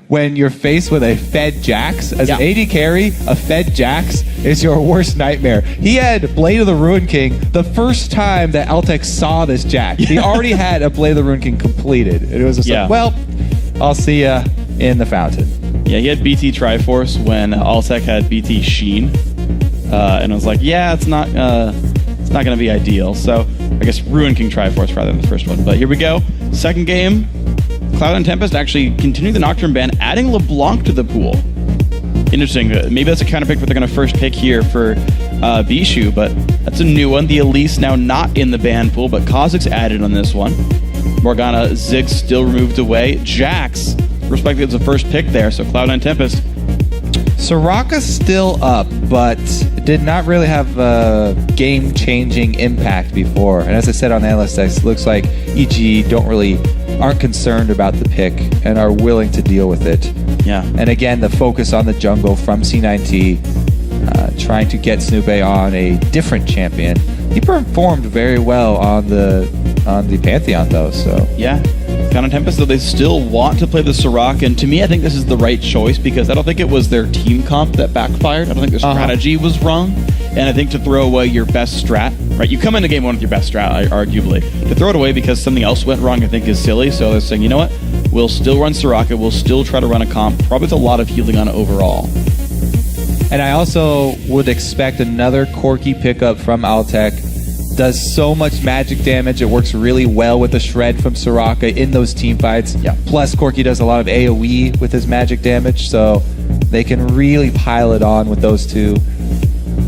when you're faced with a fed Jax. As an AD carry, a fed Jax is your worst nightmare. He had Blade of the Ruin King the first time that Altec saw this Jax. He already had a Blade of the Ruin King completed. And it was just like, well, I'll see ya in the fountain. Yeah, he had BT Triforce when Altec had BT Sheen. And I was like, yeah, it's not going to be ideal. So I guess Ruin King Triforce rather than the first one. But here we go. Second game. Cloud and Tempest actually continuing the Nocturne ban, adding LeBlanc to the pool. Interesting. Maybe that's a counter pick, but they're going to first pick here for Bishu, but that's a new one. The Elise now not in the ban pool, but Kha'Zix added on this one. Morgana, Ziggs still removed away. Jax, respectively, was the first pick there, so Cloud and Tempest. Soraka's still up, but did not really have a game-changing impact before. And as I said on the analyst desk, it looks like EG aren't concerned about the pick and are willing to deal with it. Yeah. And again, the focus on the jungle from C9T, trying to get Snoopé on a different champion. He performed very well on the Pantheon though, so. Yeah. Cloud and Tempest, though, they still want to play the Soraka, and to me, I think this is the right choice because I don't think it was their team comp that backfired. I don't think their strategy was wrong, and I think to throw away your best strat, right? You come into game one with your best strat, arguably. To throw it away because something else went wrong, I think is silly. So they're saying, you know what? We'll still run Soraka. We'll still try to run a comp, probably with a lot of healing on it overall. And I also would expect another Corki pickup from Altec. Does so much magic damage. It works really well with the Shred from Soraka in those team fights. Yeah. Plus, Corki does a lot of AoE with his magic damage, so they can really pile it on with those two,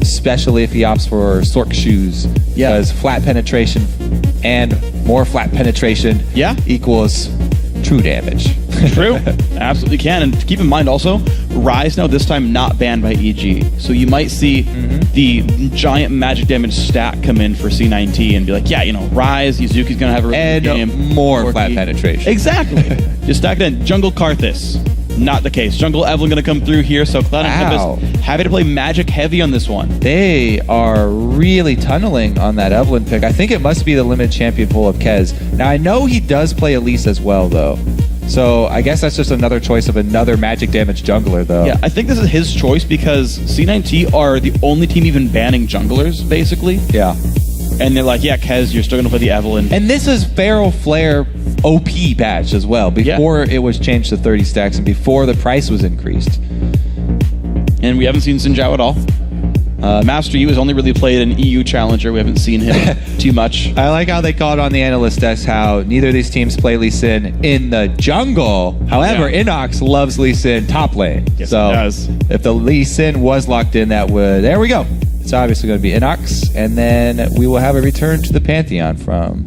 especially if he opts for Sork Shoes. Yeah. Because flat penetration and more flat penetration equals true damage. True. Absolutely can. And keep in mind also, Ryze now this time not banned by EG. So you might see the giant magic damage stat come in for C9T and be like, yeah, you know, Ryze, Yuzuki's going to have a really good game. More flat penetration. Exactly. Just stack it in. Jungle Karthus. Not the case. Jungle Evelyn going to come through here, so Cloud and Tempest having to play magic heavy on this one. They are really tunneling on that Evelyn pick. I think it must be the limited champion pool of Kez. Now, I know he does play Elise as well, though. So I guess that's just another choice of another magic damage jungler, though. Yeah, I think this is his choice because C9T are the only team even banning junglers, basically. Yeah. And they're like, yeah, Kez, you're still going to play the Evelyn. And this is Feral Flare OP patch as well, before it was changed to 30 stacks and before the price was increased. And we haven't seen Xin Zhao at all. Master Yi has only really played an EU challenger. We haven't seen him too much. I like how they called on the analyst desk how neither of these teams play Lee Sin in the jungle. However, Inox loves Lee Sin top lane. Yes, so it does. If the Lee Sin was locked in, that would... There we go. It's obviously going to be Inox. And then we will have a return to the Pantheon from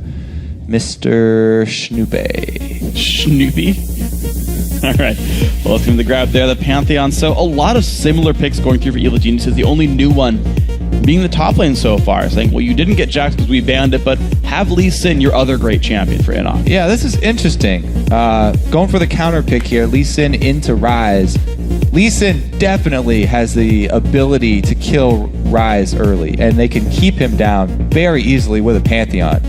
Mr. Snoopé. Snoopy? All right. Well, let's give him the grab there, the Pantheon. So a lot of similar picks going through for Evil Geniuses. The only new one being the top lane so far. Saying, well, you didn't get Jax because we banned it, but have Lee Sin, your other great champion for Inox. Yeah, this is interesting. Going for the counter pick here, Lee Sin into Ryze. Lee Sin definitely has the ability to kill Ryze early, and they can keep him down very easily with a Pantheon.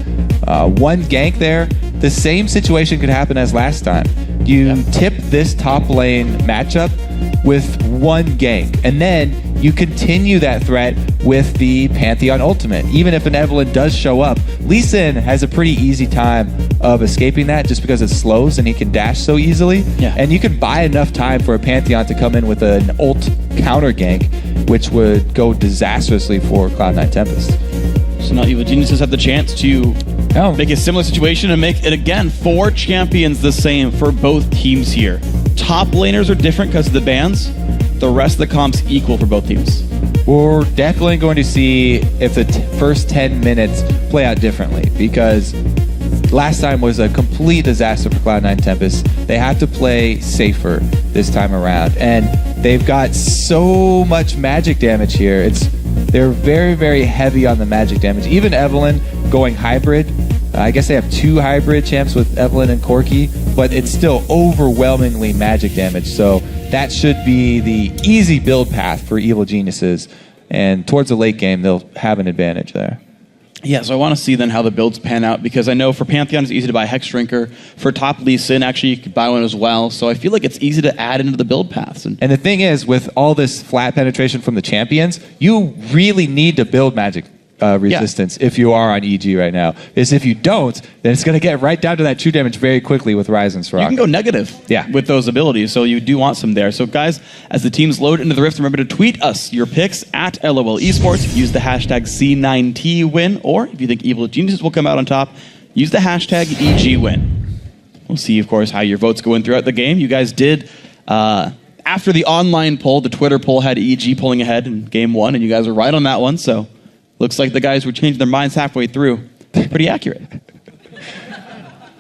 One gank there, the same situation could happen as last time. You tip this top lane matchup with one gank, and then you continue that threat with the Pantheon ultimate. Even if an Evelyn does show up, Lee Sin has a pretty easy time of escaping that just because it slows and he can dash so easily. Yeah. And you can buy enough time for a Pantheon to come in with an ult counter gank, which would go disastrously for Cloud9 Tempest. So now Evil Geniuses have the chance to make a similar situation and make it, again, 4 champions the same for both teams here. Top laners are different because of the bans. The rest of the comps equal for both teams. We're definitely going to see if the first 10 minutes play out differently because last time was a complete disaster for Cloud9 Tempest. They have to play safer this time around, and they've got so much magic damage here. They're very, very heavy on the magic damage. Even Evelyn going hybrid. I guess they have 2 hybrid champs with Evelyn and Corki, but it's still overwhelmingly magic damage. So that should be the easy build path for Evil Geniuses. And towards the late game, they'll have an advantage there. Yeah, so I want to see then how the builds pan out, because I know for Pantheon it's easy to buy Hex Drinker. For top Lee Sin, actually you could buy one as well. So I feel like it's easy to add into the build paths. And the thing is, with all this flat penetration from the champions, you really need to build magic resistance if you are on EG right now. Because if you don't, then it's going to get right down to that true damage very quickly with Rise and Soraka. You can go negative with those abilities, so you do want some there. So guys, as the teams load into the Rift, remember to tweet us your picks at LOL Esports. Use the hashtag C9T win, or if you think Evil Geniuses will come out on top, use the hashtag EG win. We'll see, of course, how your votes go in throughout the game. You guys did... after the online poll, the Twitter poll had EG pulling ahead in game 1, and you guys were right on that one, so... Looks like the guys were changing their minds halfway through. Pretty accurate.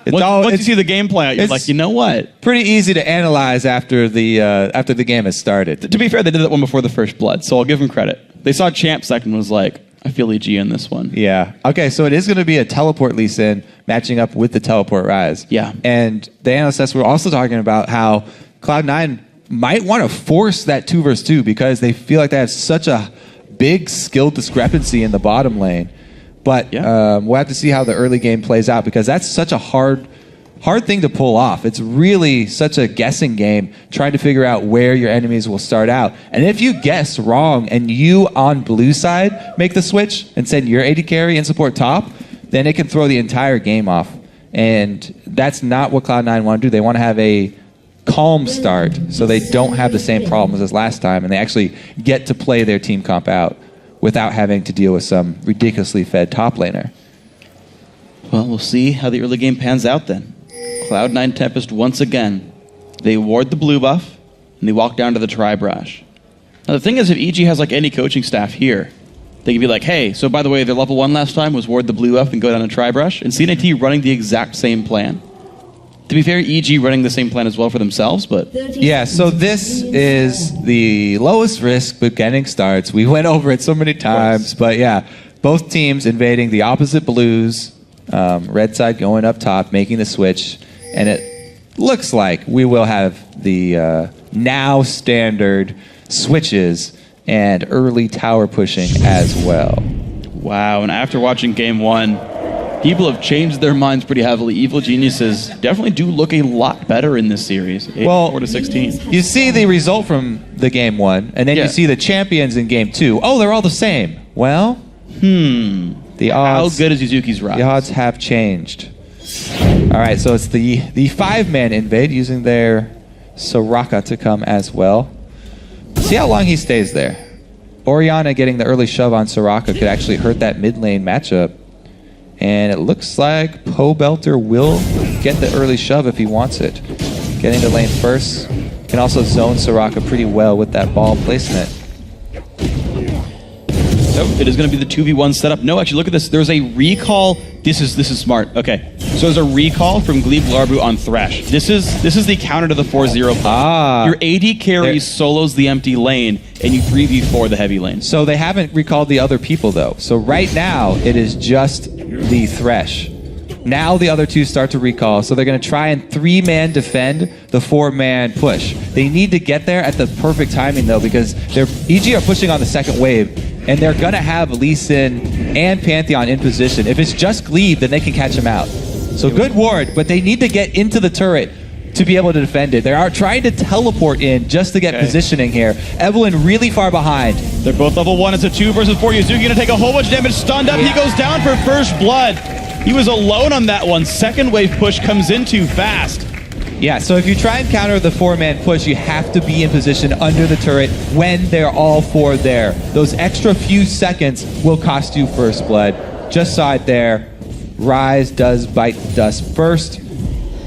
Once you see the game play out, you're like, you know what? Pretty easy to analyze after the game has started. To be fair, they did that one before the first blood, so I'll give them credit. They saw Champ second and was like, I feel EG in this one. Yeah. Okay, so it is going to be a teleport Lee Sin matching up with the teleport Rise. Yeah. And the analysts were also talking about how Cloud9 might want to force that 2 versus 2 because they feel like they have such a big skill discrepancy in the bottom lane. But we'll have to see how the early game plays out, because that's such a hard thing to pull off. It's really such a guessing game, trying to figure out where your enemies will start out. And if you guess wrong and you on blue side make the switch and send your AD carry and support top, then it can throw the entire game off. And that's not what Cloud9 want to do. They want to have a calm start so they don't have the same problems as last time, and they actually get to play their team comp out without having to deal with some ridiculously fed top laner. Well, we'll see how the early game pans out then. Cloud9 Tempest once again. They ward the blue buff, and they walk down to the Tri-Brush. Now the thing is, if EG has like any coaching staff here, they could be like, hey, so by the way, their level 1 last time was ward the blue buff and go down to Tri-Brush, and C9T running the exact same plan. To be fair, EG running the same plan as well for themselves, but... Yeah, so this is the lowest risk beginning starts. We went over it so many times, but yeah, both teams invading the opposite blues, red side going up top, making the switch, and it looks like we will have the now standard switches and early tower pushing as well. Wow, and after watching game 1, people have changed their minds pretty heavily. Evil Geniuses definitely do look a lot better in this series. 84-16. You see the result from the game 1, and then you see the champions in game 2. Oh, they're all the same. Well, the odds. How good is Yuzuki's Rise? The odds have changed. All right, so it's the 5-man invade using their Soraka to come as well. See how long he stays there. Orianna getting the early shove on Soraka could actually hurt that mid lane matchup. And it looks like Pobelter will get the early shove if he wants it. Getting to lane first. Can also zone Soraka pretty well with that ball placement. So it is going to be the 2v1 setup. No, actually, look at this. There's a recall. This is smart. Okay. So there's a recall from Glebe Larbu on Thresh. This is the counter to the 4-0 play. Your AD carry solos the empty lane, and you 3v4 the heavy lane. So they haven't recalled the other people, though. So right now, it is just the Thresh. Now the other two start to recall, so they're going to try and 3-man defend the 4-man push. They need to get there at the perfect timing, though, because EG are pushing on the second wave, and they're going to have Lee Sin and Pantheon in position. If it's just Glebe, then they can catch him out. So good ward, but they need to get into the turret to be able to defend it. They are trying to teleport in just to get positioning here. Evelyn really far behind. They're both level 1. It's a 2 versus 4. Yuzuki going to take a whole bunch of damage. Stunned up. He goes down for first blood. He was alone on that one. Second wave push comes in too fast. Yeah, so if you try and counter the 4-man push, you have to be in position under the turret when they're all 4 there. Those extra few seconds will cost you first blood. Just saw it there. Rise does bite the dust first.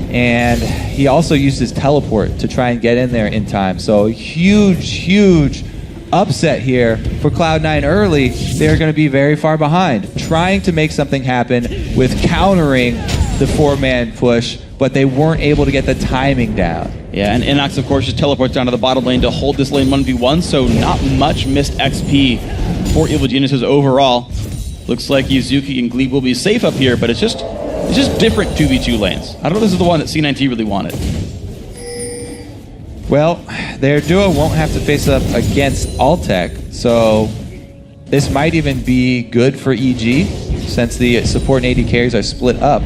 And he also used his teleport to try and get in there in time. So huge upset here for Cloud9 early. They're going to be very far behind, trying to make something happen with countering the 4-man push, but they weren't able to get the timing down. Yeah, and Inox, of course, just teleports down to the bottom lane to hold this lane 1v1, so not much missed XP for Evil Geniuses overall. Looks like Yuzuki and Glebe will be safe up here, but it's just different 2v2 lanes. I don't know if this is the one that C9T really wanted. Well, their duo won't have to face up against Altec, so this might even be good for EG since the support and AD carries are split up.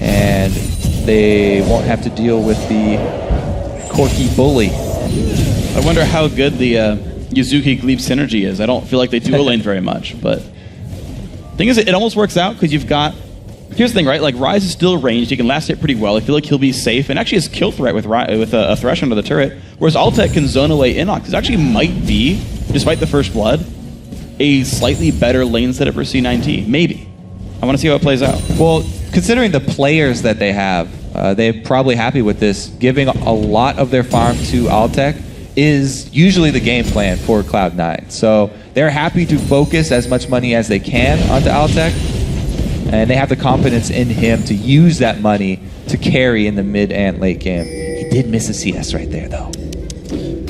And they won't have to deal with the Corki bully. I wonder how good the Yuzuki Glebe synergy is. I don't feel like they dual lane very much, but thing is, it almost works out because you've got. Here's the thing, right? Like Ryze is still ranged. He can last hit pretty well. I feel like he'll be safe and actually has kill threat with a Thresh under the turret. Whereas Altec can zone away Inox. This actually might be, despite the first blood, a slightly better lane setup for C9T. Maybe. I want to see how it plays out. Well, considering the players that they have, they're probably happy with this. Giving a lot of their farm to Altec is usually the game plan for Cloud9. So they're happy to focus as much money as they can onto Altec. And they have the confidence in him to use that money to carry in the mid and late game. He did miss a CS right there, though.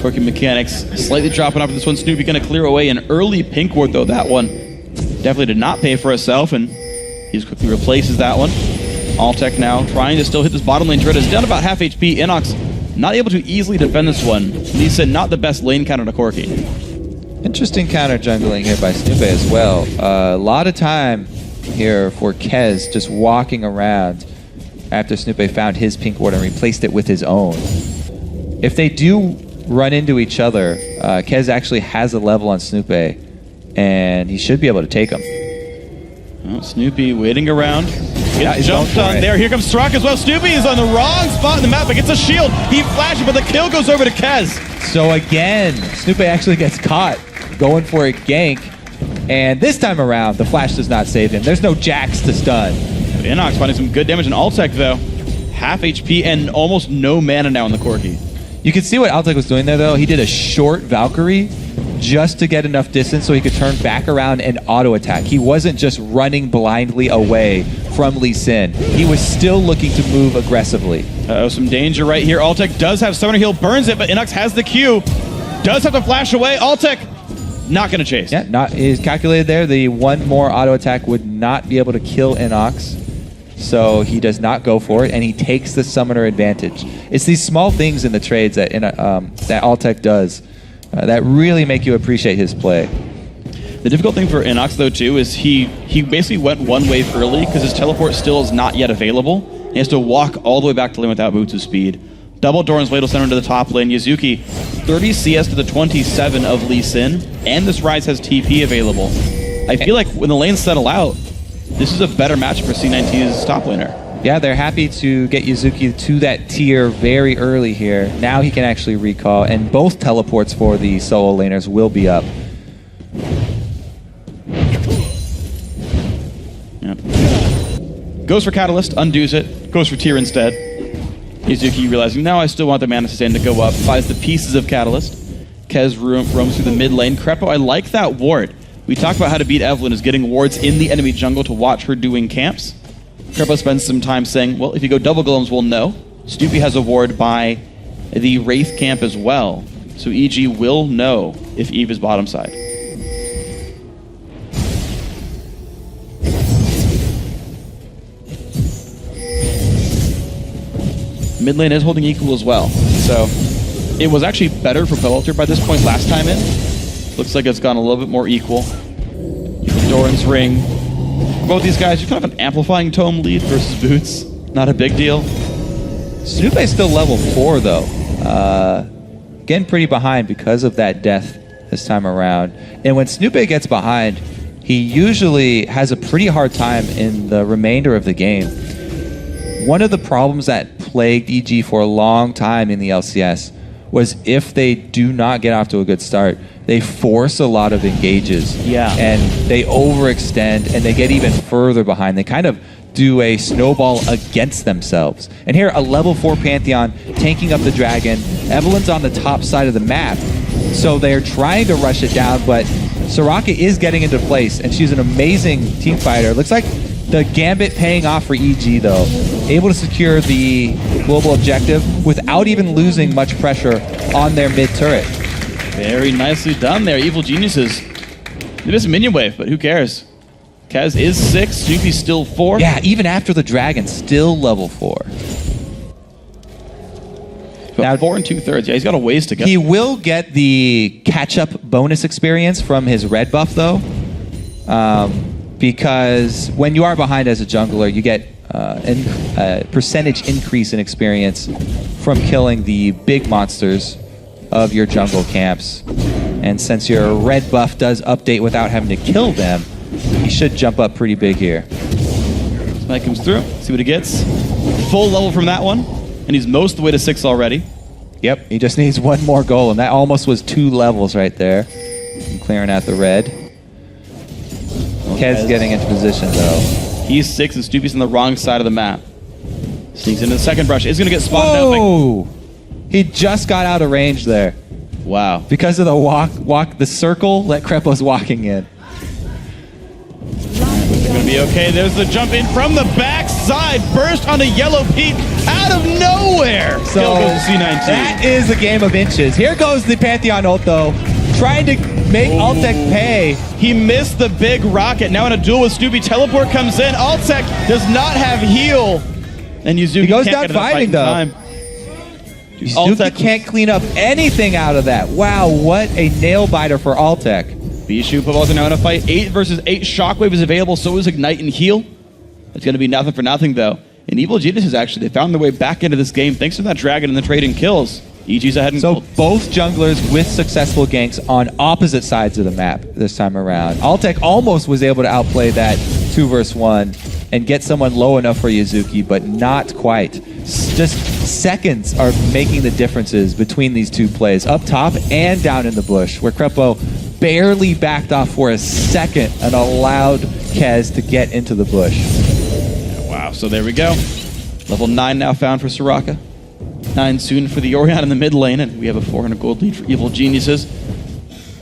Quirky mechanics slightly dropping off this one. Snoopy going to clear away an early pink ward, though. That one definitely did not pay for itself, and he just quickly replaces that one. Altec now trying to still hit this bottom lane turret. Is down about half HP. Inox not able to easily defend this one. Lisa not the best lane counter to Corki. Interesting counter jungling here by Snoopy as well. A lot of time here for Kez just walking around after Snoopy found his pink ward and replaced it with his own. If they do run into each other, Kez actually has a level on Snoopy, and he should be able to take him. Oh, Snoopy waiting around. Yeah, he's jumped on there. Here comes Strzok as well. Snoopy is on the wrong spot in the map, but gets a shield. He flashes, but the kill goes over to Kez. So again, Snoopy actually gets caught going for a gank. And this time around, the flash does not save him. There's no Jax to stun. Inox finding some good damage in Altec, though. Half HP and almost no mana now in the Corki. You can see what Altec was doing there, though. He did a short Valkyrie just to get enough distance so he could turn back around and auto-attack. He wasn't just running blindly away from Lee Sin. He was still looking to move aggressively. Uh-oh, some danger right here. Altec does have Summoner Heal, burns it, but Inox has the Q. Does have to flash away. Altec not going to chase. Yeah, is calculated there. The one more auto attack would not be able to kill Inox. So he does not go for it, and he takes the summoner advantage. It's these small things in the trades that that Altec does that really make you appreciate his play. The difficult thing for Inox, though, too, is he basically went one wave early because his teleport still is not yet available. He has to walk all the way back to lane without boots of speed. Double Doran's Blade will send him to the top lane. Yuzuki, 30 CS to the 27 of Lee Sin, and this Ryze has TP available. I feel like when the lanes settle out, this is a better match for C9T's top laner. Yeah, they're happy to get Yuzuki to that tier very early here. Now he can actually recall, and both teleports for the solo laners will be up. Yep. Goes for Catalyst, undoes it, goes for tier instead. Yuzuki realizing, now I still want the mana sustain to go up, buys the pieces of Catalyst. Kez roams through the mid lane. Crepo, I like that ward. We talked about how to beat Evelyn is getting wards in the enemy jungle to watch her doing camps. Crepo spends some time saying, well, if you go double golems, we'll know. Snoopy has a ward by the Wraith camp as well. So EG will know if Eve is bottom side. Mid lane is holding equal as well. So it was actually better for Pelter by this point last time in. Looks like it's gone a little bit more equal. Doran's Ring. Both these guys, you're kind of an amplifying tome lead versus Boots. Not a big deal. Snoopy's still level 4 though. Getting pretty behind because of that death this time around. And when Snoopy gets behind, he usually has a pretty hard time in the remainder of the game. One of the problems that plagued EG for a long time in the LCS was if they do not get off to a good start, they force a lot of engages. Yeah. And they overextend and they get even further behind. They kind of do a snowball against themselves. And here, a level 4 Pantheon tanking up the dragon. Evelyn's on the top side of the map, so they're trying to rush it down, but Soraka is getting into place, and she's an amazing team fighter. Looks like the Gambit paying off for EG, though. Able to secure the global objective without even losing much pressure on their mid-turret. Very nicely done there. Evil Geniuses. It is a minion wave, but who cares? Kaz is 6, Snoopy's still 4. Yeah, even after the dragon, still level 4. about Now, 4 2/3. Yeah, he's got a ways to go. He will get the catch-up bonus experience from his red buff, though, because when you are behind as a jungler, you get a percentage increase in experience from killing the big monsters of your jungle camps. And since your red buff does update without having to kill them, he should jump up pretty big here. Smite comes through. See what he gets. Full level from that one. And he's most of the way to 6 already. Yep, he just needs one more goal, and that almost was 2 levels right there. And clearing out the red. Kez getting into position, though. He's 6 and Snoopy's on the wrong side of the map. Sneaks into the second brush. Is going to get spotted out. Oh! He just got out of range there. Wow. Because of the circle that Krepo's walking in. They're going to be okay. There's the jump in from the backside. Burst onto Yellow Pete out of nowhere. So Kill goes to C9T. that is a game of inches. Here goes the Pantheon ult, though. Trying to make Altec pay. He missed the big rocket. Now in a duel with Snoopy, teleport comes in. Altec does not have heal. And Yuzuki He goes can't down get enough fighting, fight in though. time. Yuzuki can't clean up anything out of that. Wow, what a nail biter for Altec. Bishu Pavos are now in a fight. 8 versus 8. Shockwave is available. So is Ignite and Heal. It's going to be nothing for nothing, though. And Evil Geniuses, actually, they found their way back into this game thanks to that dragon and the trading kills. EG's ahead in So gold. both junglers with successful ganks on opposite sides of the map this time around. Altec almost was able to outplay that 2 versus 1 and get someone low enough for Yuzuki, but not quite. Just seconds are making the differences between these two plays, up top and down in the bush, where Krepo barely backed off for a second and allowed Kez to get into the bush. Wow, so there we go. Level 9 now found for Soraka. 9 soon for the Orion in the mid lane, and we have a 400 gold lead for Evil Geniuses.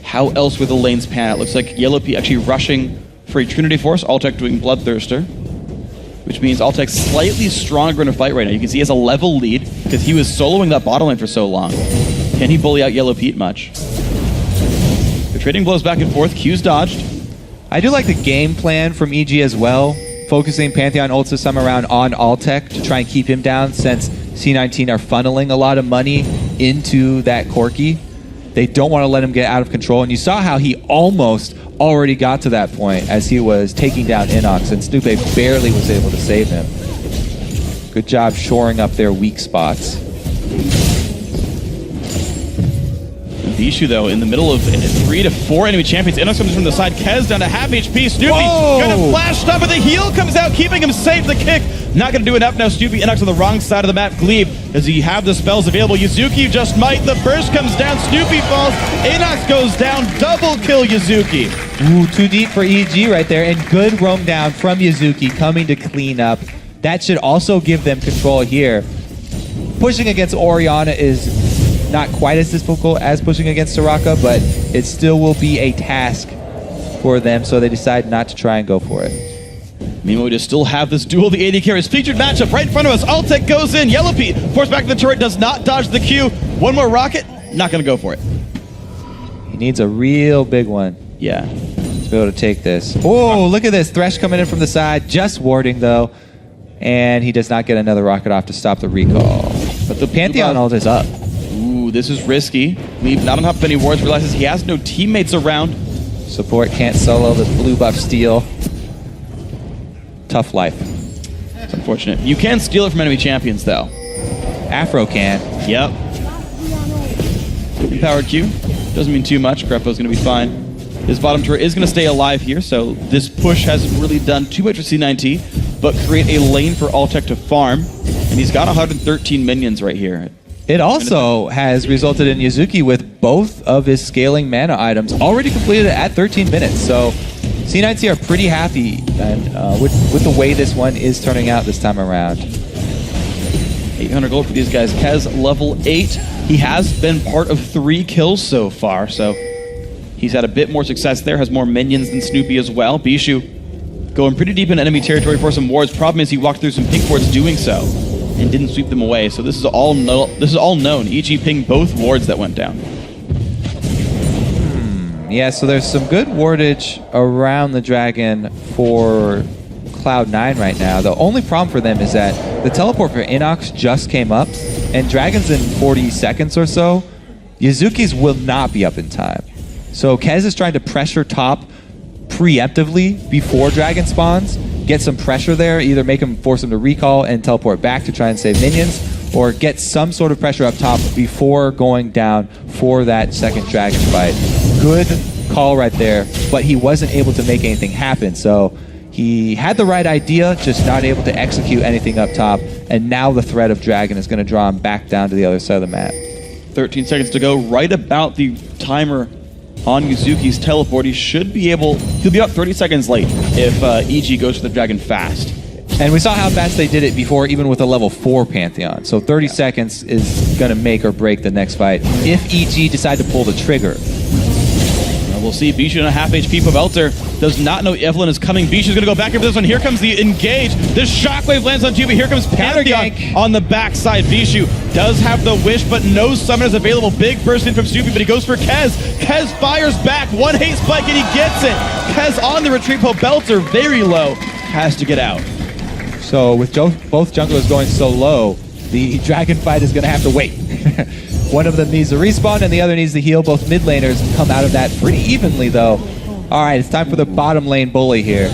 How else will the lanes pan out? Looks like Yellow P actually rushing for a Trinity Force, Altec doing Bloodthirster, which means Altec's slightly stronger in a fight right now. You can see he has a level lead because he was soloing that bottom lane for so long. Can he bully out Yellow Pete much? They're trading blows back and forth. Q's dodged. I do like the game plan from EG as well, focusing Pantheon ults this time around on Altec to try and keep him down, since C9T are funneling a lot of money into that Corki. They don't want to let him get out of control, and you saw how he almost already got to that point as he was taking down Inox, and Snoopy barely was able to save him. Good job shoring up their weak spots. Bishu, though, in the middle of 3 to 4 enemy champions. Inox comes from the side. Kez down to half HP. Snoopy gonna flash stop, but the heal comes out, keeping him safe. The kick not gonna do enough now. Snoopy, Inox on the wrong side of the map. Glebe, does he have the spells available? Yuzuki just might. The burst comes down. Snoopy falls. Inox goes down. Double kill Yuzuki. Ooh, too deep for EG right there, and good roam down from Yuzuki coming to clean up. That should also give them control here. Pushing against Oriana is not quite as difficult as pushing against Soraka, but it still will be a task for them, so they decide not to try and go for it. Meanwhile, we just still have this duel. The AD carries featured matchup right in front of us. Altec goes in. Yellow Pete forced back to the turret, does not dodge the Q. One more rocket, not going to go for it. He needs a real big one. Yeah. To be able to take this. Oh, look at this. Thresh coming in from the side, just warding though. And he does not get another rocket off to stop the recall. But the Pantheon ult is up. Ooh, this is risky. Leave not on top of any wards, realizes he has no teammates around. Support can't solo the blue buff steal. Tough life. It's unfortunate. You can steal it from enemy champions, though. Afro can. Yep. Empowered Q. Doesn't mean too much. Krepo's going to be fine. His bottom turret is going to stay alive here, so this push hasn't really done too much for C9T, but create a lane for Altec to farm, and he's got 113 minions right here. It also has resulted in Yuzuki with both of his scaling mana items already completed at 13 minutes, so C9T are pretty happy and with the way this one is turning out this time around. 800 gold for these guys. Kez, level 8. He has been part of 3 kills so far, so he's had a bit more success there, has more minions than Snoopy as well. Bishu going pretty deep in enemy territory for some wards. Problem is he walked through some pink wards doing so and didn't sweep them away, so this is all known. EG pinged both wards that went down. Yeah, so there's some good wardage around the dragon for Cloud9 right now. The only problem for them is that the teleport for Inox just came up, and Dragon's in 40 seconds or so. Yuzuki's will not be up in time. So Kez is trying to pressure top preemptively before Dragon spawns, get some pressure there, either make him, force him to recall and teleport back to try and save minions, or get some sort of pressure up top before going down for that second Dragon fight. Good call right there, but he wasn't able to make anything happen. So he had the right idea, just not able to execute anything up top, and now the threat of Dragon is going to draw him back down to the other side of the map. 13 seconds to go, right about the timer on Yuzuki's teleport. He should be able, he'll be up 30 seconds late if EG goes for the Dragon fast. And we saw how fast they did it before, even with a level 4 Pantheon. So 30 seconds is going to make or break the next fight if EG decide to pull the trigger. We'll see. Bishu in a half HP. Pabelter does not know Evelyn is coming. Bishu's going to go back into this one. Here comes the engage. The shockwave lands on Juby. Here comes Pantheon on the backside. Bishu does have the wish, but no summoners available. Big burst in from Snoopy, but he goes for Kez. Kez fires back. One hate spike, and he gets it. Kez on the retreat. Pabelter very low. Has to get out. So with both junglers going so low, the Dragon fight is going to have to wait. One of them needs to respawn and the other needs to heal. Both mid laners come out of that pretty evenly though. All right, it's time for the bottom lane bully here.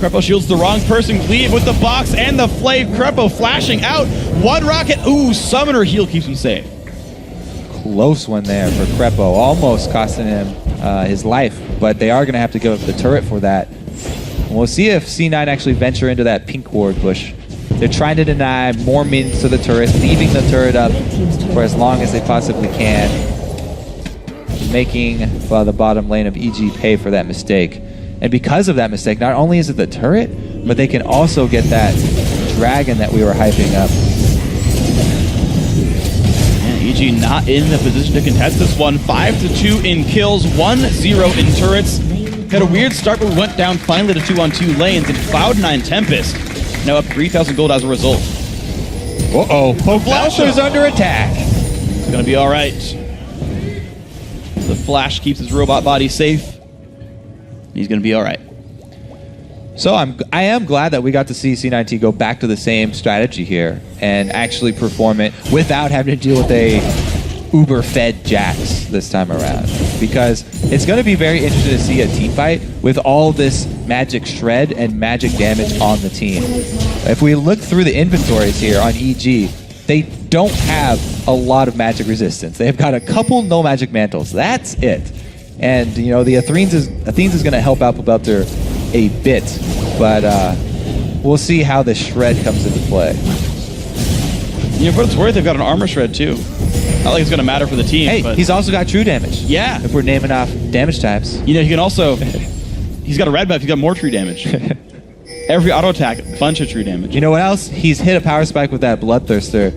Krepo shields the wrong person. Leave with the box and the flave. Krepo flashing out. One rocket. Ooh, summoner heal keeps him safe. Close one there for Krepo. Almost costing him his life, but they are going to have to give up the turret for that. And we'll see if C9 actually venture into that pink ward bush. They're trying to deny more minions to the turret, leaving the turret up for as long as they possibly can, making the bottom lane of EG pay for that mistake. And because of that mistake, not only is it the turret, but they can also get that Dragon that we were hyping up. And EG not in the position to contest this one. 5-2 in kills, 1-0 in turrets. Had a weird start, but we went down finally to 2-on-2 lanes, and Cloud9 Tempest now up 3,000 gold as a result. Uh-oh. Pabelter's under attack. It's going to be all right. The Flash keeps his robot body safe. He's going to be all right. So I am glad that we got to see C9T go back to the same strategy here and actually perform it without having to deal with a uber-fed Jax this time around. Because it's going to be very interesting to see a team fight with all this magic shred and magic damage on the team. If we look through the inventories here on EG, they don't have a lot of magic resistance. They've got a couple no magic mantles. That's it. And you know, the Athenes is going to help out Pabelter a bit, but we'll see how the shred comes into play. You know, for what it's worth, they've got an armor shred too. Not like it's going to matter for the team. Hey, but he's also got true damage. Yeah. If we're naming off damage types. You know, he can also... he's got a red buff, he's got more true damage. Every auto attack, bunch of true damage. You know what else? He's hit a power spike with that Bloodthirster.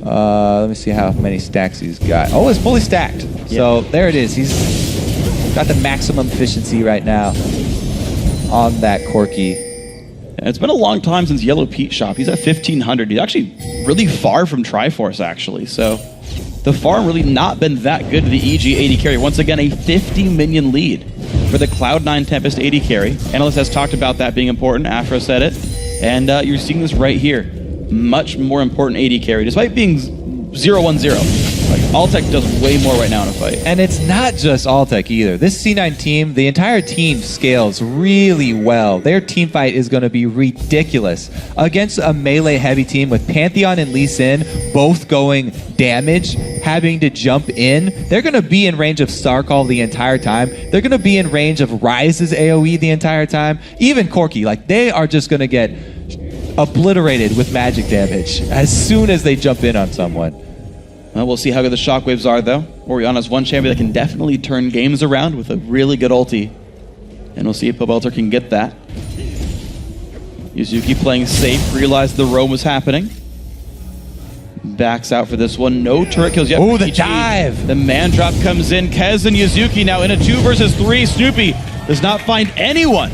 Let me see how many stacks he's got. Oh, it's fully stacked. Yep. So there it is. He's got the maximum efficiency right now on that Corki. It's been a long time since Yellow Pete shop. He's at 1,500. He's actually really far from Triforce, actually. So the farm really not been that good to the EG AD carry. Once again, a 50 minion lead for the Cloud9 Tempest AD carry. Analyst has talked about that being important. Afro said it. And you're seeing this right here. Much more important AD carry, despite being 0-1-0. Like, Altec does way more right now in a fight. And it's not just Altec either. This C9 team, the entire team scales really well. Their team fight is going to be ridiculous. Against a melee-heavy team with Pantheon and Lee Sin both going damage, having to jump in, they're going to be in range of Starcall the entire time. They're going to be in range of Ryze's AoE the entire time. Even Corki, like, they are just going to get obliterated with magic damage as soon as they jump in on someone. Well, we'll see how good the shockwaves are, though. Orianna's one champion that can definitely turn games around with a really good ulti. And we'll see if Pabelter can get that. Yuzuki playing safe, realized the roam was happening. Backs out for this one. No turret kills yet. Oh, the dive! The man drop comes in. Kez and Yuzuki now in a 2 versus 3. Snoopy does not find anyone.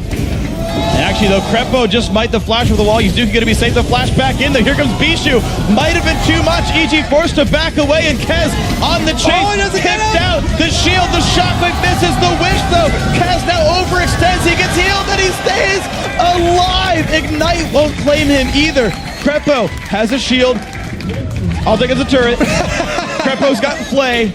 And actually, though, Krepo just might the flash over the wall. Yuzuki going to be safe. The flash back in. Here comes Bishu. Might have been too much. EG forced to back away, and Kez on the chase. Oh, kicked out. The shield, the shockwave misses. The wish, though. Kez now overextends. He gets healed, and he stays alive! Ignite won't claim him either. Crepo has a shield. I'll take it as a turret. Crepo's got Flay.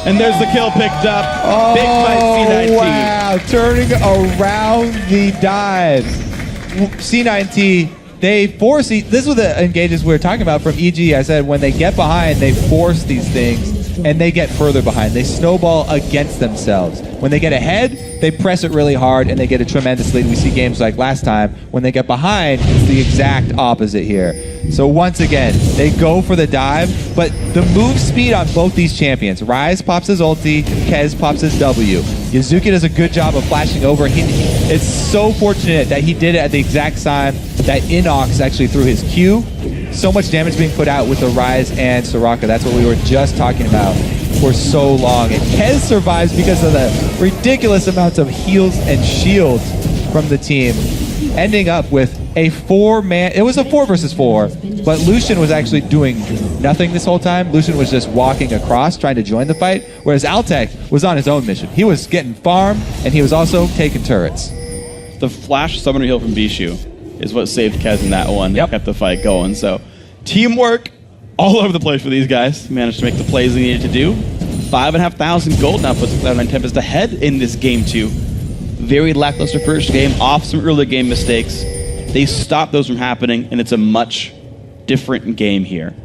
And there's the kill picked up. Big fight C9T. Wow, turning around the dive. C9T, they force, this was the engages we were talking about from EG. I said when they get behind, they force these things and they get further behind. They snowball against themselves. When they get ahead, they press it really hard and they get a tremendous lead. We see games like last time. When they get behind, it's the exact opposite here. So once again, they go for the dive, but the move speed on both these champions. Ryze pops his ulti, Kez pops his W. Yuzuki does a good job of flashing over. It's so fortunate that he did it at the exact time that Inox actually threw his Q. So much damage being put out with the Ryze and Soraka. That's what we were just talking about for so long. And Kez survives because of the ridiculous amounts of heals and shields from the team, ending up with a 4-man. It was a 4 versus 4, but Lucian was actually doing nothing this whole time. Lucian was just walking across, trying to join the fight, whereas Altec was on his own mission. He was getting farm, and he was also taking turrets. The flash summoner heal from Bishu is what saved Kez in that one. Yep. Kept the fight going. So teamwork all over the place for these guys. Managed to make the plays they needed to do. 5,500 gold now puts Cloud9 Tempest ahead in this game 2. Very lackluster first game, off some early game mistakes. They stopped those from happening, and it's a much different game here.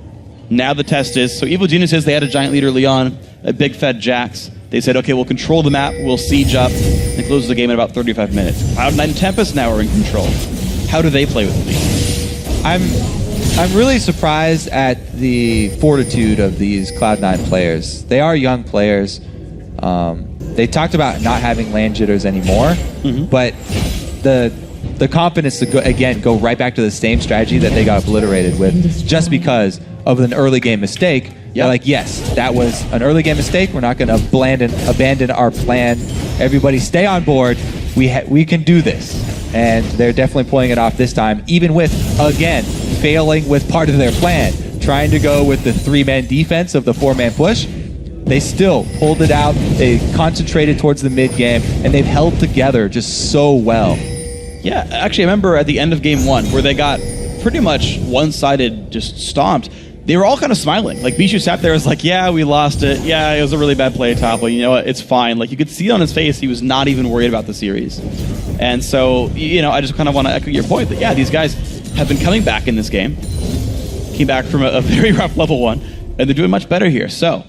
Now the test is, so Evil Geniuses, they had a giant leader, Leon, a big fed Jax. They said, okay, we'll control the map, we'll siege up, and close the game in about 35 minutes. Cloud9 and Tempest now are in control. How do they play with these? I'm really surprised at the fortitude of these Cloud9 players. They are young players. They talked about not having land jitters anymore, but the confidence to go right back to the same strategy that they got obliterated with just because of an early game mistake. They're like, yes, that was an early game mistake. We're not going to abandon our plan. Everybody stay on board. We can do this. And they're definitely pulling it off this time, even with, again, failing with part of their plan. Trying to go with the 3-man defense of the 4-man push. They still pulled it out. They concentrated towards the mid game, and they've held together just so well. Yeah, actually, I remember at the end of game 1 where they got pretty much one-sided, just stomped. They were all kind of smiling. Like, Bishu sat there and was like, yeah, we lost it. Yeah, it was a really bad play top, but you know what? It's fine. Like, you could see on his face he was not even worried about the series. And so, you know, I just kind of want to echo your point that, yeah, these guys have been coming back in this game. Came back from a very rough level 1, and they're doing much better here. So,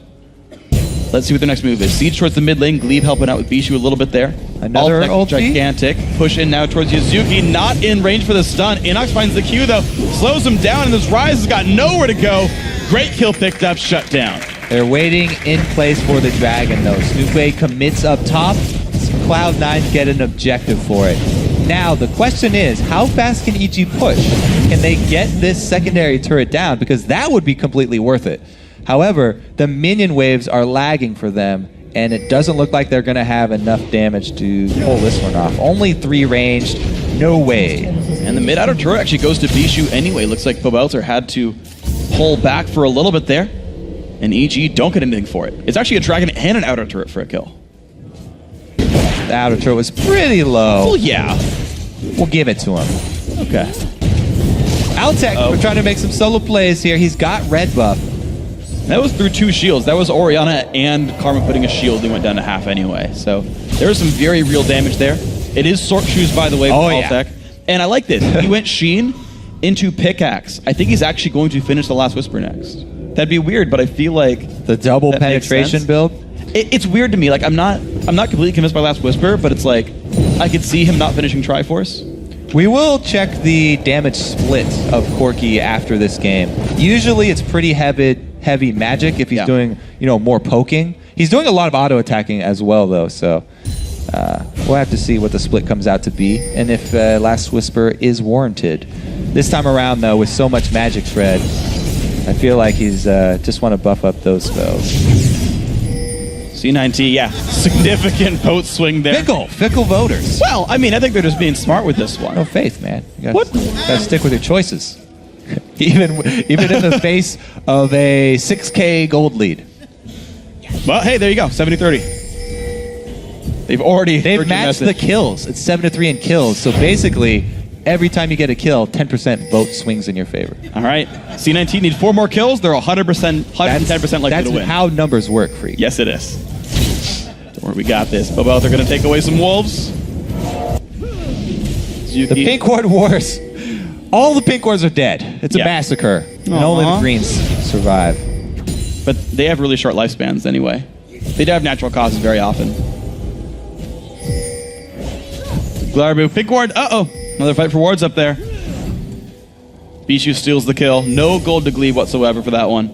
let's see what their next move is. Siege towards the mid lane. Glebe helping out with Bishu a little bit there. Another ulti. Gigantic. Push in now towards Yuzuki. Not in range for the stun. Inox finds the Q, though. Slows him down, and this Ryze has got nowhere to go. Great kill picked up. Shut down. They're waiting in place for the dragon, though. Snoopway commits up top. Cloud9 get an objective for it. Now, the question is, how fast can EG push? Can they get this secondary turret down? Because that would be completely worth it. However, the minion waves are lagging for them, and it doesn't look like they're going to have enough damage to pull this one off. Only 3 ranged, no way. And the mid-outer turret actually goes to Bishu anyway. Looks like Pobelter had to pull back for a little bit there, and EG don't get anything for it. It's actually a dragon and an outer turret for a kill. The outer turret was pretty low. Well, yeah. We'll give it to him. Okay. Altec, we're trying to make some solo plays here. He's got red buff. That was through 2 shields. That was Orianna and Karma putting a shield. They went down to half anyway. So there was some very real damage there. It is Sork Shoes, by the way, from Altec. Yeah. And I like this. He went Sheen into Pickaxe. I think he's actually going to finish the Last Whisper next. That'd be weird, but I feel like the double penetration build. It's weird to me. Like I'm not completely convinced by Last Whisper, but it's like I could see him not finishing Triforce. We will check the damage split of Corki after this game. Usually it's pretty heavy magic if he's doing, more poking. He's doing a lot of auto attacking as well, though. So we'll have to see what the split comes out to be, and if Last Whisper is warranted. This time around, though, with so much magic spread, I feel like he's just want to buff up those spells. C9T, yeah, significant vote swing there. Fickle voters. Well, I mean, I think they're just being smart with this one. No faith, man. You gotta stick with your choices. even in the face of a 6K gold lead. Well, hey, there you go, 70-30. They've matched the kills. It's 7-3 in kills. So basically, every time you get a kill, 10% vote swings in your favor. All right. C9T need 4 more kills. They're 110% likely to win. That's how numbers work, Freak. Yes, it is. Don't worry, we got this. Bobel, they're going to take away some wolves. The pink ward wars. All the pink wards are dead. It's a massacre. And only the greens survive. But they have really short lifespans anyway. They do have natural causes very often. Glarbu, pink ward. Uh-oh. Another fight for wards up there. Bishu steals the kill. No gold to Glebe whatsoever for that one.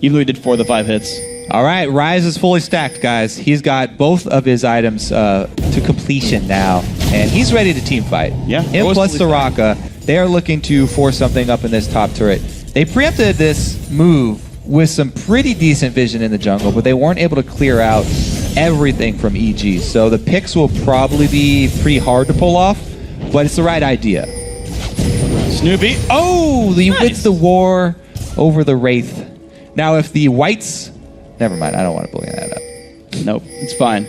Even though he did 4 of the 5 hits. All right, Rise is fully stacked, guys. He's got both of his items to completion now. And he's ready to team fight. Yeah. Him plus Soraka. They are looking to force something up in this top turret. They preempted this move with some pretty decent vision in the jungle, but they weren't able to clear out everything from EG. So the picks will probably be pretty hard to pull off, but it's the right idea. Snoopy. Oh, he wins the war over the Wraith. Now, if the whites... Never mind, I don't want to bring that up. Nope, it's fine.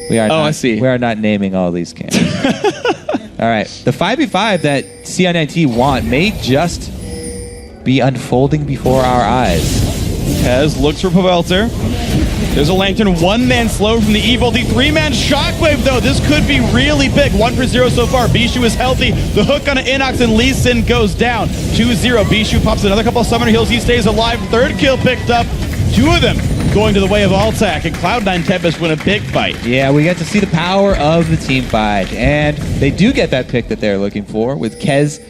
I see. We are not naming all these camps. All right, the 5v5 that C9T want may just be unfolding before our eyes. Kez looks for Pavelter. There's a Lantern, 1-man slow from the Evil. The 3-man Shockwave, though. This could be really big. 1 for 0 so far. Bishu is healthy. The hook on an Inox and Lee Sin goes down. 2-0. Bishu pops another couple of Summoner Heals. He stays alive. 3rd kill picked up. 2 of them going to the way of Altac, and Cloud9 Tempest win a big fight. Yeah, we get to see the power of the team fight, and they do get that pick that they're looking for with Kez.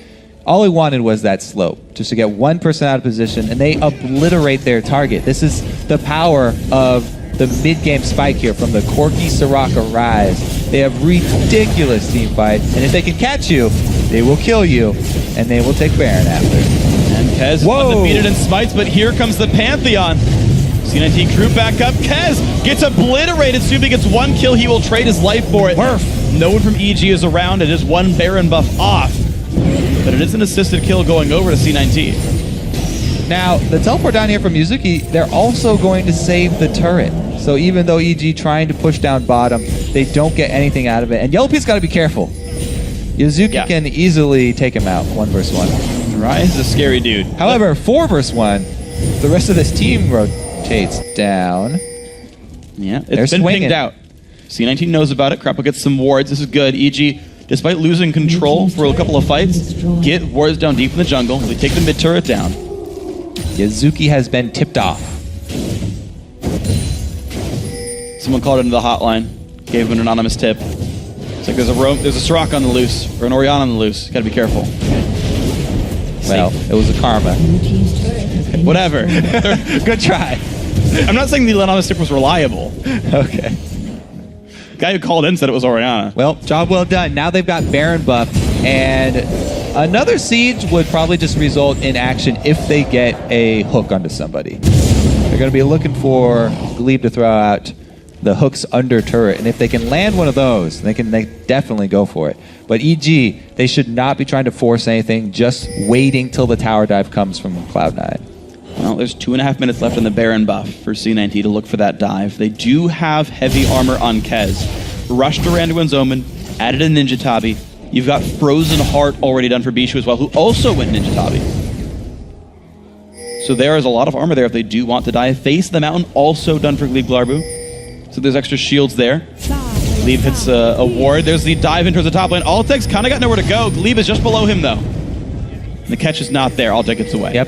All he wanted was that slope, just to get one person out of position, and they obliterate their target. This is the power of the mid-game spike here from the Corki Soraka Rise. They have ridiculous team fight, and if they can catch you, they will kill you, and they will take Baron after. And Kez is undefeated in smites, but here comes the Pantheon. C9T crew back up. Kez gets obliterated. Snoopy gets 1 kill. He will trade his life for it. No one from EG is around. It is 1 Baron buff off. But it is an assisted kill going over to C9T. Now, the teleport down here from Yuzuki, they're also going to save the turret. So even though EG trying to push down bottom, they don't get anything out of it. And Yellow Piece got to be careful. Yuzuki can easily take him out 1 versus 1. Rise is a scary dude. However, 4 versus 1, the rest of this team rotates down. Yeah, it's been pinged out. C9T knows about it. Crapple gets some wards. This is good. EG, despite losing control for a couple of fights, get wards down deep in the jungle. They take the mid turret down. Yuzuki has been tipped off. Someone called into the hotline, gave him an anonymous tip. It's like there's a Soraka on the loose, or an Orianna on the loose. Gotta be careful. Well, it was a karma. Whatever. Good try. I'm not saying the anonymous tip was reliable. Okay. The guy who called in said it was Orianna. Well, job well done. Now they've got Baron buff, and another siege would probably just result in action if they get a hook onto somebody. They're going to be looking for Glebe to throw out the hooks under turret, and if they can land one of those, they definitely go for it. But EG, they should not be trying to force anything, just waiting till the tower dive comes from Cloud9. Well, there's 2.5 minutes left in the Baron buff for C9T to look for that dive. They do have heavy armor on Kez. Rushed to Randuin's Omen, added a Ninja Tabi. You've got Frozen Heart already done for Bishu as well, who also went Ninja Tabi. So there is a lot of armor there if they do want to dive. Face the Mountain also done for Glebe Glarbu. So there's extra shields there. Glebe hits a ward. There's the dive in towards the top lane. Altec's kind of got nowhere to go. Glebe is just below him, though. And the catch is not there. Altec gets away. Yeah,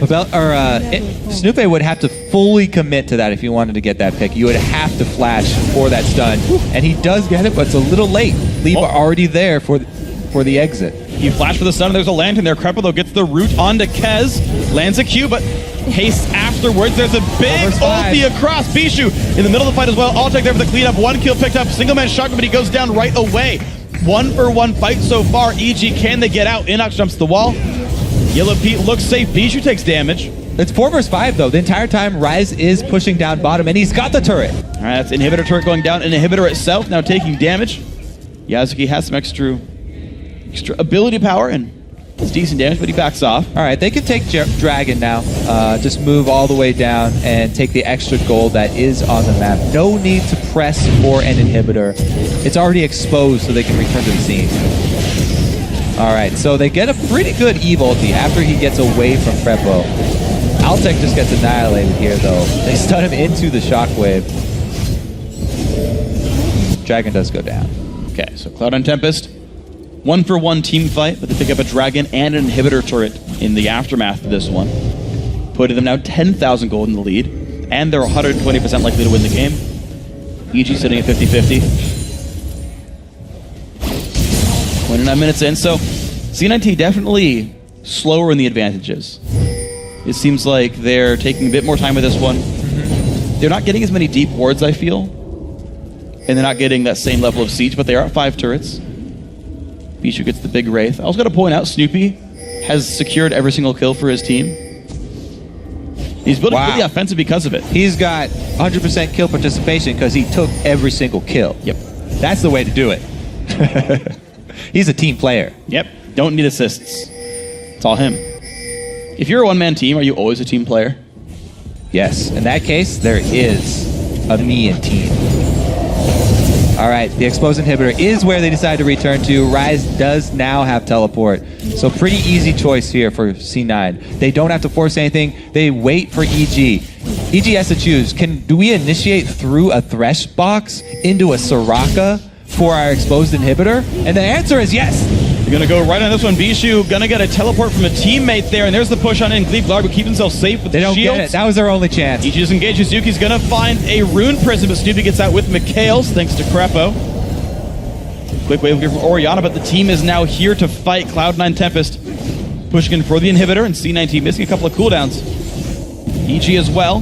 Snoopy would have to fully commit to that if you wanted to get that pick. You would have to flash for that stun. And he does get it, but it's a little late. Glebe are already there for the exit. He flashed for the stun. There's a lantern there. Crepple, though, gets the root onto Kez. Lands a Q, but haste afterwards. There's a big ulti across Bishu in the middle of the fight as well. Altec there for the cleanup. 1 kill picked up. Single man shotgun, but he goes down right away. 1-for-1 fight so far. EG, can they get out? Inox jumps the wall. Yellow Pete looks safe. Bishu takes damage. It's 4 versus 5, though. The entire time, Rise is pushing down bottom, and he's got the turret. All right, that's Inhibitor turret going down. And Inhibitor itself now taking damage. Yasuki has some extra ability power, and it's decent damage, but he backs off. All right, they can take Dragon now. Just move all the way down and take the extra gold that is on the map. No need to press for an Inhibitor. It's already exposed, so they can return to the scene. All right, so they get a pretty good Eve ulti after he gets away from Crepo. Altec just gets annihilated here, though. They stun him into the shockwave. Dragon does go down. Okay, so Cloud9 Tempest, 1-for-1 team fight, but they pick up a Dragon and an inhibitor turret in the aftermath of this one. Putting them now 10,000 gold in the lead, and they're 120% likely to win the game. EG sitting at 50-50. 29 minutes in, so C9T definitely slower in the advantages. It seems like they're taking a bit more time with this one. They're not getting as many deep wards, I feel. And they're not getting that same level of siege, but they are at 5 turrets. Bijou gets the big Wraith. I also got to point out, Snoopy has secured every single kill for his team. He's building really offensive because of it. He's got 100% kill participation because he took every single kill. Yep. That's the way to do it. He's a team player. Yep. Don't need assists. It's all him. If you're a one-man team, are you always a team player? Yes. In that case, there is a me and team. All right, the exposed inhibitor is where they decide to return to. Rise does now have teleport. So pretty easy choice here for C9. They don't have to force anything. They wait for EG. EG has to choose. Do we initiate through a Thresh box into a Soraka for our exposed inhibitor? And the answer is yes. You're going to go right on this one. Bijou going to get a teleport from a teammate there, and there's the push on in. Gleep Largo keep himself safe with the shields. They don't get it. That was their only chance. EG just engaged. Yuzuki's going to find a Rune Prison, but Snoopy gets out with Mikhails, thanks to Crepo. Quick wave here from Orianna, but the team is now here to fight. Cloud9 Tempest pushing in for the inhibitor, and C9T missing a couple of cooldowns. EG as well.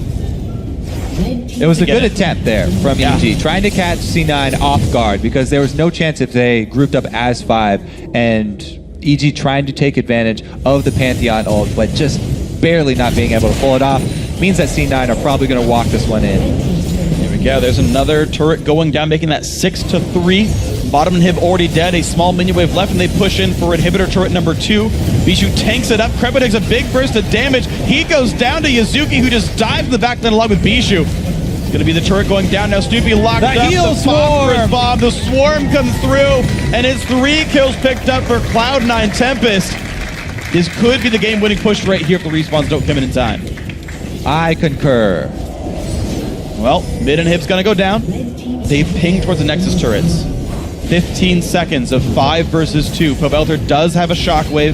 It was a good attempt there from EG, trying to catch C9 off guard because there was no chance if they grouped up as 5 and EG trying to take advantage of the Pantheon ult, but just barely not being able to pull it off. Means that C9 are probably going to walk this one in. There we go. There's another turret going down, making that 6-3. Bottom inhib already dead. A small minion wave left, and they push in for inhibitor turret number 2. Bijou tanks it up. Crepo takes a big burst of damage. He goes down to Yuzuki, who just dives in the back line along with Bijou. It's going to be the turret going down now. Snoopy locked up. The phosphorus bomb. The swarm comes through, and it's 3 kills picked up for Cloud9 Tempest. This could be the game-winning push right here if the respawns don't come in time. I concur. Well, mid inhib's going to go down. They ping towards the Nexus turrets. 15 seconds of 5 versus 2. Pobelter does have a shockwave.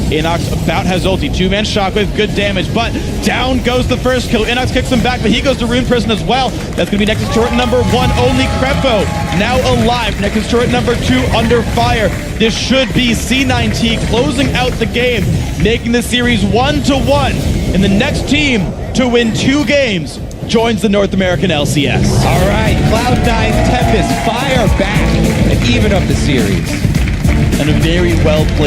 Inox about has ulti. 2-man shockwave, good damage, but down goes the first kill. Inox kicks him back, but he goes to Rune Prison as well. That's going to be Nexus turret number 1. Only Crepo now alive. Nexus turret number 2 under fire. This should be C9T closing out the game, making the series 1-1. And the next team to win 2 games joins the North American LCS. All right, Cloud9 Tempest fire back and even up the series. And a very well played